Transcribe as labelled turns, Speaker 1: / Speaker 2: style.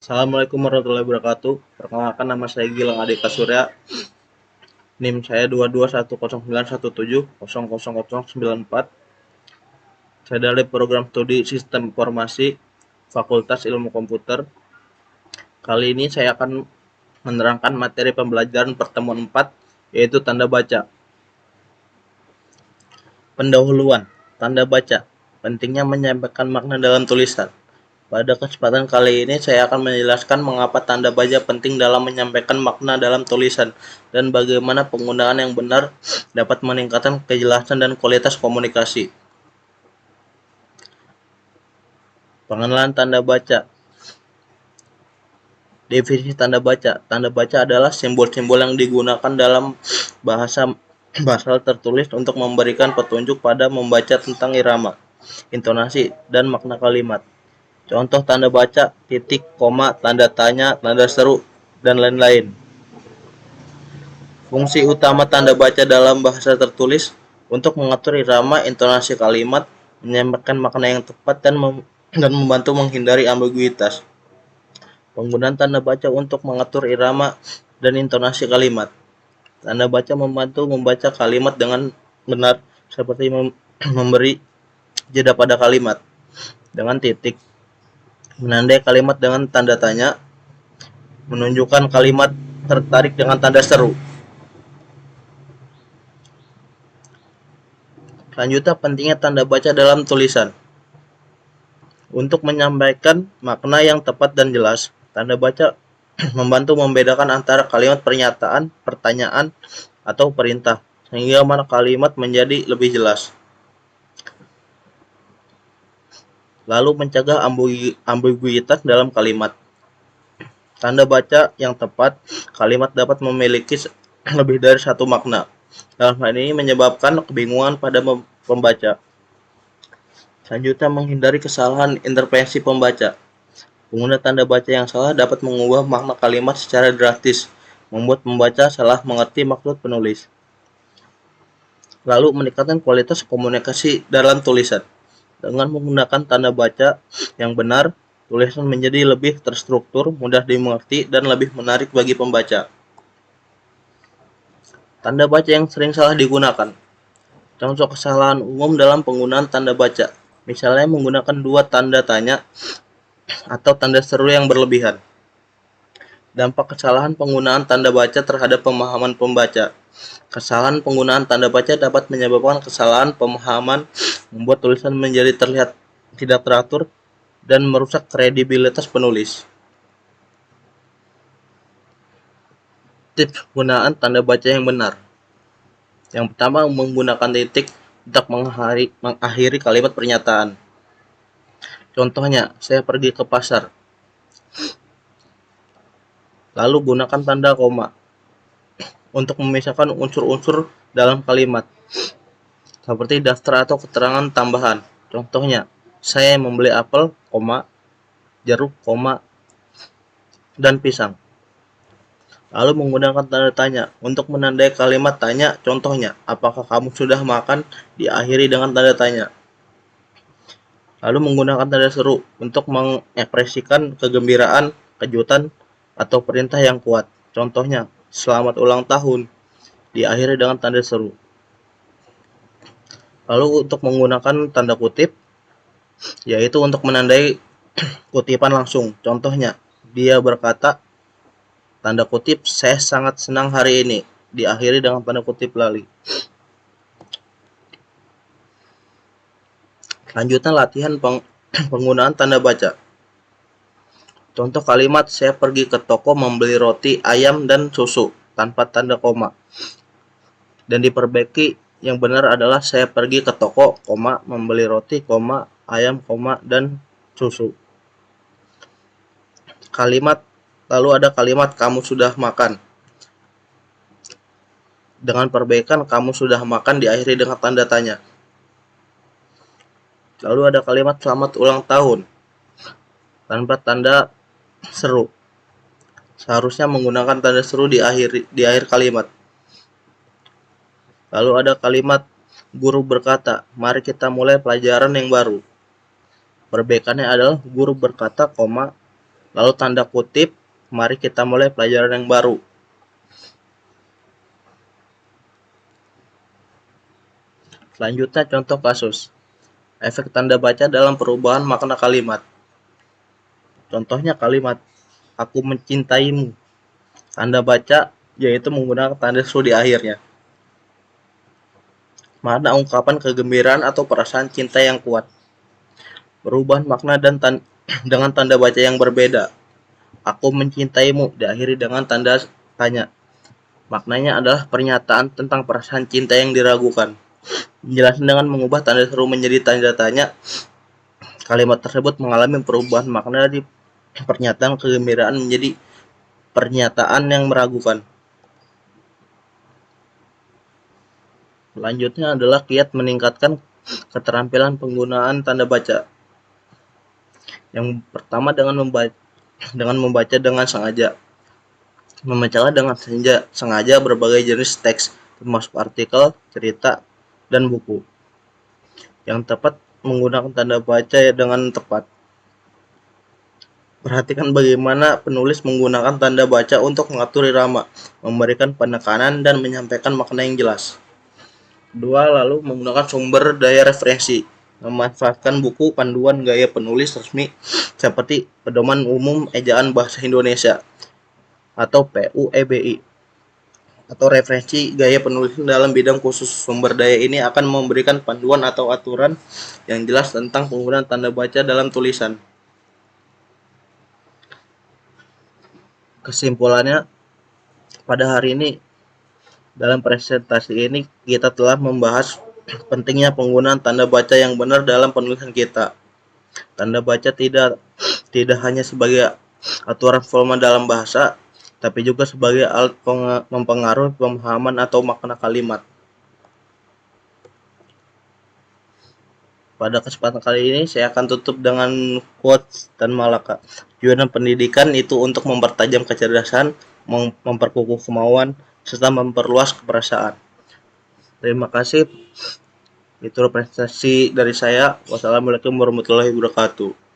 Speaker 1: Assalamualaikum warahmatullahi wabarakatuh. Perkenalkan, nama saya Gilang Adeka Surya. NIM saya 2210917000094. Saya dari program studi Sistem Informasi Fakultas Ilmu Komputer. Kali ini saya akan menerangkan materi pembelajaran pertemuan 4, yaitu tanda baca. Pendahuluan, tanda baca. Pentingnya menyampaikan makna dalam tulisan. Pada kesempatan kali ini saya akan menjelaskan mengapa tanda baca penting dalam menyampaikan makna dalam tulisan dan bagaimana penggunaan yang benar dapat meningkatkan kejelasan dan kualitas komunikasi. Pengenalan tanda baca. Definisi tanda baca. Tanda baca adalah simbol-simbol yang digunakan dalam bahasa tertulis untuk memberikan petunjuk pada membaca tentang irama, intonasi, dan makna kalimat. Contoh tanda baca, titik, koma, tanda tanya, tanda seru, dan lain-lain. Fungsi utama tanda baca dalam bahasa tertulis untuk mengatur irama, intonasi kalimat, menyampaikan makna yang tepat, dan membantu menghindari ambiguitas. Penggunaan tanda baca untuk mengatur irama dan intonasi kalimat. Tanda baca membantu membaca kalimat dengan benar, seperti memberi jeda pada kalimat dengan titik, menandai kalimat dengan tanda tanya, menunjukkan kalimat tertarik dengan tanda seru. Selanjutnya, pentingnya tanda baca dalam tulisan. Untuk menyampaikan makna yang tepat dan jelas, tanda baca membantu membedakan antara kalimat pernyataan, pertanyaan, atau perintah, sehingga makna kalimat menjadi lebih jelas. Lalu mencegah ambiguitas dalam kalimat. Tanda baca yang tepat, kalimat dapat memiliki lebih dari satu makna. Dalam hal ini menyebabkan kebingungan pada pembaca. Selanjutnya, menghindari kesalahan interpretasi pembaca. Pengguna tanda baca yang salah dapat mengubah makna kalimat secara drastis, membuat pembaca salah mengerti maksud penulis. Lalu meningkatkan kualitas komunikasi dalam tulisan. Dengan menggunakan tanda baca yang benar, tulisan menjadi lebih terstruktur, mudah dimengerti, dan lebih menarik bagi pembaca. Tanda baca yang sering salah digunakan. Contoh kesalahan umum dalam penggunaan tanda baca, misalnya menggunakan dua tanda tanya atau tanda seru yang berlebihan. Dampak kesalahan penggunaan tanda baca terhadap pemahaman pembaca. Kesalahan penggunaan tanda baca dapat menyebabkan kesalahan pemahaman, membuat tulisan menjadi terlihat tidak teratur, dan merusak kredibilitas penulis. Tips penggunaan tanda baca yang benar. Yang pertama, menggunakan titik untuk mengakhiri kalimat pernyataan. Contohnya, saya pergi ke pasar. Lalu gunakan tanda koma untuk memisahkan unsur-unsur dalam kalimat, seperti daftar atau keterangan tambahan. Contohnya, saya membeli apel, koma, jeruk, koma, dan pisang. Lalu menggunakan tanda tanya untuk menandai kalimat tanya. Contohnya, apakah kamu sudah makan? Diakhiri dengan tanda tanya. Lalu menggunakan tanda seru untuk mengekspresikan kegembiraan, kejutan, atau perintah yang kuat. Contohnya, selamat ulang tahun. Diakhiri dengan tanda seru. Lalu untuk menggunakan tanda kutip, yaitu untuk menandai kutipan langsung. Contohnya, dia berkata, tanda kutip, saya sangat senang hari ini. Diakhiri dengan tanda kutip lali. Selanjutnya, latihan penggunaan tanda baca. Contoh kalimat, saya pergi ke toko membeli roti, ayam, dan susu, tanpa tanda koma. Dan diperbaiki, yang benar adalah saya pergi ke toko, koma, membeli roti, koma, ayam, koma, dan susu. Lalu ada kalimat, kamu sudah makan. Dengan perbaikan, kamu sudah makan, diakhiri dengan tanda tanya. Lalu ada kalimat, selamat ulang tahun, tanpa tanda seru. Seharusnya menggunakan tanda seru di akhir kalimat. Lalu ada kalimat, guru berkata, mari kita mulai pelajaran yang baru. Perbaikannya adalah guru berkata, koma, Lalu tanda kutip, mari kita mulai pelajaran yang baru. Selanjutnya contoh kasus. Efek tanda baca dalam perubahan makna kalimat. Contohnya kalimat, aku mencintaimu. Tanda baca yaitu menggunakan tanda seru di akhirnya. Makna ungkapan kegembiraan atau perasaan cinta yang kuat. Perubahan makna dan dengan tanda baca yang berbeda. Aku mencintaimu diakhiri dengan tanda tanya. Maknanya adalah pernyataan tentang perasaan cinta yang diragukan. Menjelaskan dengan mengubah tanda seru menjadi tanda tanya, kalimat tersebut mengalami perubahan makna dari pernyataan kegembiraan menjadi pernyataan yang meragukan. Selanjutnya adalah kiat meningkatkan keterampilan penggunaan tanda baca. Yang pertama dengan membaca dengan sengaja. Membacalah dengan sengaja berbagai jenis teks, termasuk artikel, cerita, dan buku. Yang tepat menggunakan tanda baca dengan tepat. Perhatikan bagaimana penulis menggunakan tanda baca untuk mengatur irama, memberikan penekanan, dan menyampaikan makna yang jelas. Kedua, lalu menggunakan sumber daya referensi. Memanfaatkan buku panduan gaya penulis resmi seperti Pedoman Umum Ejaan Bahasa Indonesia atau PUEBI atau referensi gaya penulis dalam bidang khusus. Sumber daya ini akan memberikan panduan atau aturan yang jelas tentang penggunaan tanda baca dalam tulisan. Kesimpulannya, pada hari ini dalam presentasi ini kita telah membahas pentingnya penggunaan tanda baca yang benar dalam penulisan kita. Tanda baca tidak hanya sebagai aturan formal dalam bahasa, tapi juga sebagai alat mempengaruhi pemahaman atau makna kalimat. Pada kesempatan kali ini saya akan tutup dengan quotes dan Malaka. Tujuan pendidikan itu untuk mempertajam kecerdasan, memperkukuh kemauan, serta memperluas keperasaan. Terima kasih. Itu presentasi dari saya. Wassalamualaikum warahmatullahi wabarakatuh.